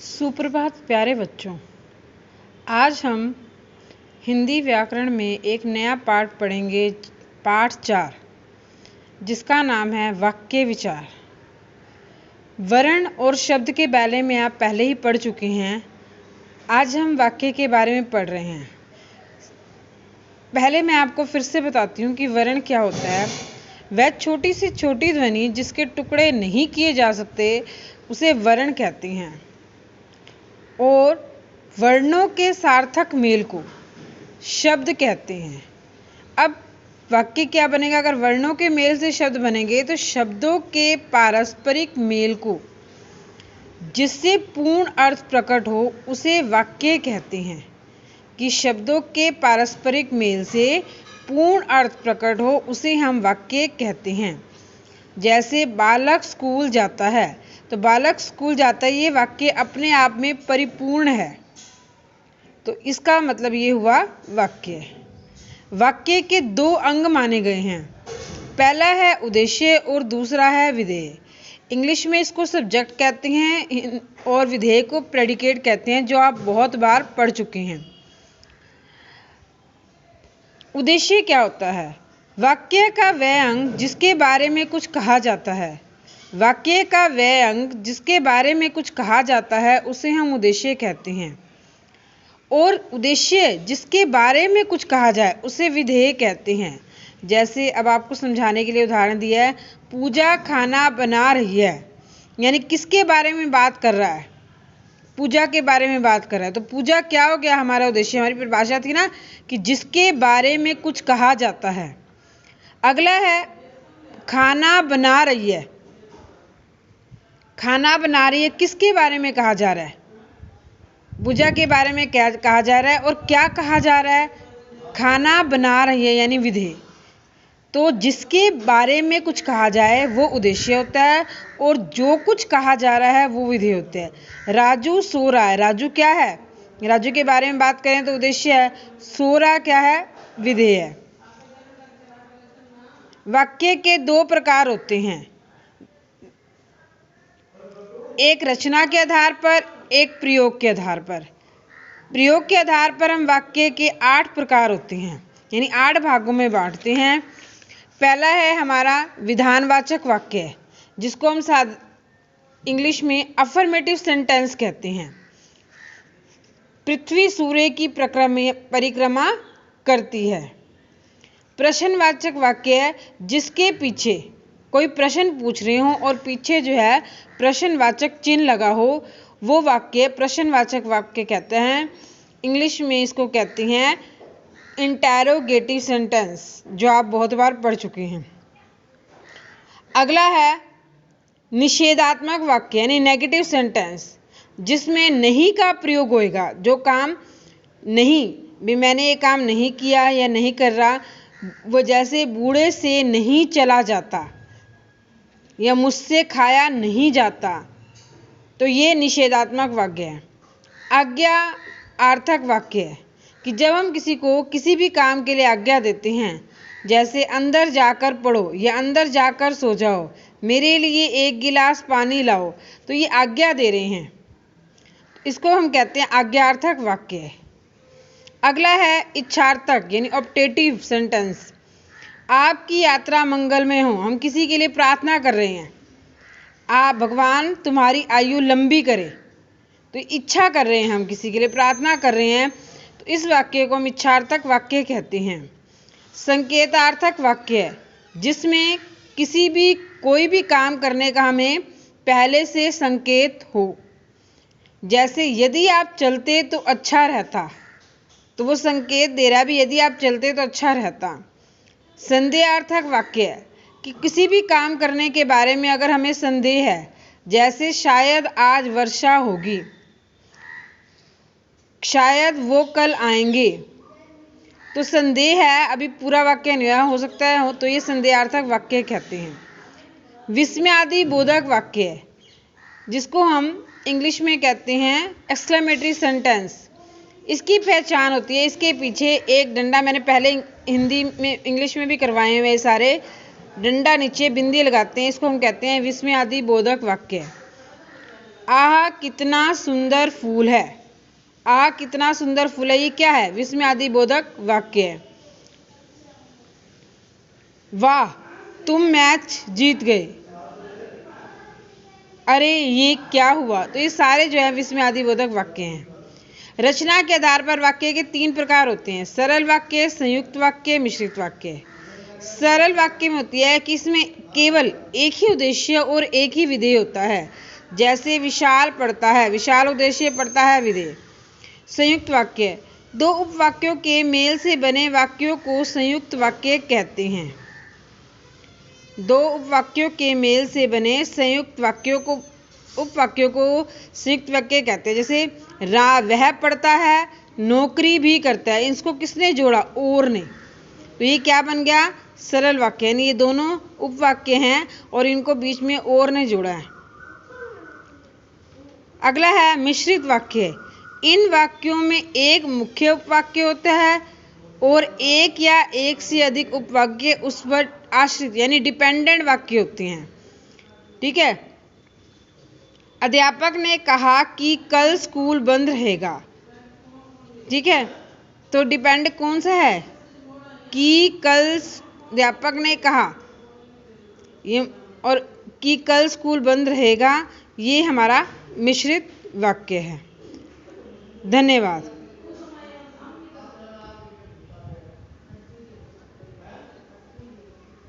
सुप्रभात प्यारे बच्चों। आज हम हिंदी व्याकरण में एक नया पाठ पढ़ेंगे, पाठ 4, जिसका नाम है वाक्य विचार। वर्ण और शब्द के बारे में आप पहले ही पढ़ चुके हैं। आज हम वाक्य के बारे में पढ़ रहे हैं। पहले मैं आपको फिर से बताती हूँ कि वर्ण क्या होता है। वह छोटी से छोटी ध्वनि जिसके टुकड़े नहीं किए जा सकते उसे वर्ण कहते हैं, और वर्णों के सार्थक मेल को शब्द कहते हैं। अब वाक्य क्या बनेगा? अगर वर्णों के मेल से शब्द बनेंगे तो शब्दों के पारस्परिक मेल को जिससे पूर्ण अर्थ प्रकट हो उसे वाक्य कहते हैं। कि शब्दों के पारस्परिक मेल से पूर्ण अर्थ प्रकट हो उसे हम वाक्य कहते हैं। जैसे बालक स्कूल जाता है, तो बालक स्कूल जाता है, ये वाक्य अपने आप में परिपूर्ण है, तो इसका मतलब ये हुआ वाक्य। वाक्य के दो अंग माने गए हैं। पहला है उद्देश्य और दूसरा है विधेय। इंग्लिश में इसको सब्जेक्ट कहते हैं और विधेय को प्रेडिकेट कहते हैं, जो आप बहुत बार पढ़ चुके हैं। उद्देश्य क्या होता है? वाक्य का वह अंग जिसके बारे में कुछ कहा जाता है। वाक्य का वह अंग जिसके बारे में कुछ कहा जाता है उसे हम उद्देश्य कहते हैं, और उद्देश्य जिसके बारे में कुछ कहा जाए उसे विधेय कहते हैं। जैसे अब आपको समझाने के लिए उदाहरण दिया है, पूजा खाना बना रही है, यानी किसके बारे में बात कर रहा है? पूजा के बारे में बात कर रहा है। तो पूजा क्या हो गया? हमारा उद्देश्य। हमारी परिभाषा थी ना कि जिसके बारे में कुछ कहा जाता है। अगला है खाना बना रही है। खाना बना रही है, किसके बारे में कहा जा रहा है? पूजा के बारे में क्या कहा जा रहा है और क्या कहा जा रहा है? खाना बना रही है, यानी विधेय। तो जिसके बारे में कुछ कहा जाए वो उद्देश्य होता है, और जो कुछ कहा जा रहा है वो विधेय होता है। राजू सो रहा है, राजू क्या है? राजू के बारे में बात करें तो उद्देश्य है, सो रहा क्या है? विधेय है। वाक्य के दो प्रकार होते हैं, एक रचना के आधार पर, एक प्रयोग के आधार पर। प्रयोग के आधार पर हम वाक्य के 8 प्रकार होते हैं, यानी 8 भागों में बांटते हैं। पहला है हमारा विधानवाचक वाक्य, जिसको हम इंग्लिश में अफर्मेटिव सेंटेंस कहते हैं। पृथ्वी सूर्य की परिक्रमा करती है। प्रश्नवाचक वाक्य है, जिसके पीछे कोई प्रश्न पूछ रहे हो और पीछे जो है प्रश्नवाचक चिन्ह लगा हो, वो वाक्य प्रश्नवाचक वाक्य कहते हैं। इंग्लिश में इसको कहते हैं इंटेरोगेटिव सेंटेंस, जो आप बहुत बार पढ़ चुके हैं। अगला है निषेधात्मक वाक्य, यानी नेगेटिव सेंटेंस, जिसमें नहीं का प्रयोग होएगा। जो काम नहीं, भी मैंने ये काम नहीं किया या नहीं कर रहा, वो जैसे बूढ़े से नहीं चला जाता या मुझसे खाया नहीं जाता, तो ये निषेधात्मक वाक्य है। आज्ञार्थक वाक्य है कि जब हम किसी को किसी भी काम के लिए आज्ञा देते हैं, जैसे अंदर जाकर पढ़ो या अंदर जाकर सो जाओ, मेरे लिए 1 गिलास पानी लाओ, तो ये आज्ञा दे रहे हैं, इसको हम कहते हैं आज्ञार्थक वाक्य। अगला है इच्छार्थक, यानी ऑप्टेटिव सेंटेंस। आपकी यात्रा मंगलमय हो, हम किसी के लिए प्रार्थना कर रहे हैं, आप भगवान तुम्हारी आयु लंबी करे, तो इच्छा कर रहे हैं, हम किसी के लिए प्रार्थना कर रहे हैं, तो इस वाक्य को हम इच्छार्थक वाक्य कहते हैं। संकेतार्थक वाक्य है, जिसमें कोई भी काम करने का हमें पहले से संकेत हो। जैसे यदि आप चलते तो अच्छा रहता, तो वो संकेत दे रहा है भी यदि आप चलते तो अच्छा रहता। संदेहार्थक वाक्य है कि किसी भी काम करने के बारे में अगर हमें संदेह है, जैसे शायद आज वर्षा होगी, शायद वो कल आएंगे, तो संदेह है, अभी पूरा वाक्य नहीं हो सकता है, तो ये संदेहार्थक वाक्य कहते हैं। विस्मयादि बोधक वाक्य है, जिसको हम इंग्लिश में कहते हैं एक्सक्लेमेटरी सेंटेंस। इसकी पहचान होती है, इसके पीछे एक डंडा, मैंने पहले हिंदी में इंग्लिश में भी करवाए हुए सारे, डंडा नीचे बिंदी लगाते हैं, इसको हम कहते हैं विस्मयादि बोधक वाक्य। आह कितना सुंदर फूल है। आह कितना सुंदर फूल है, ये क्या है? विस्मयादिबोधक वाक्य है। वाह तुम मैच जीत गए। अरे ये क्या हुआ? तो ये सारे जो है विस्मयादिबोधक वाक्य हैं। रचना के आधार पर वाक्य के 3 प्रकार होते हैं: सरल वाक्य, संयुक्त वाक्य, मिश्रित वाक्य। सरल वाक्य में होती है कि इसमें केवल एक ही उद्देश्य और एक ही विधेय होता है, जैसे विशाल पढ़ता है, विशाल उद्देश्य पढ़ता है विधेय। संयुक्त वाक्य, 2 उपवाक्यों के मेल से बने वाक्यों को संयुक्त वाक्य कहते हैं। 2 उपवाक्यों के मेल से बने संयुक्त वाक्यों को संयुक्त वाक्य कहते हैं। जैसे वह पढ़ता है, नौकरी भी करता है, इसको किसने जोड़ा? और ने। तो ये क्या बन गया? सरल वाक्य। यानी ये दोनों उपवाक्य हैं और इनको बीच में और ने जोड़ा है। अगला है मिश्रित वाक्य। इन वाक्यों में एक मुख्य उपवाक्य होता है और एक या एक से अधिक उपवाक्य उस पर आश्रित यानी डिपेंडेंट वाक्य होते हैं। ठीक है। अध्यापक ने कहा कि कल स्कूल बंद रहेगा। ठीक है, तो डिपेंड कौन सा है? कि कल अध्यापक ने कहा, ये और कि कल स्कूल बंद रहेगा, ये हमारा मिश्रित वाक्य है। धन्यवाद।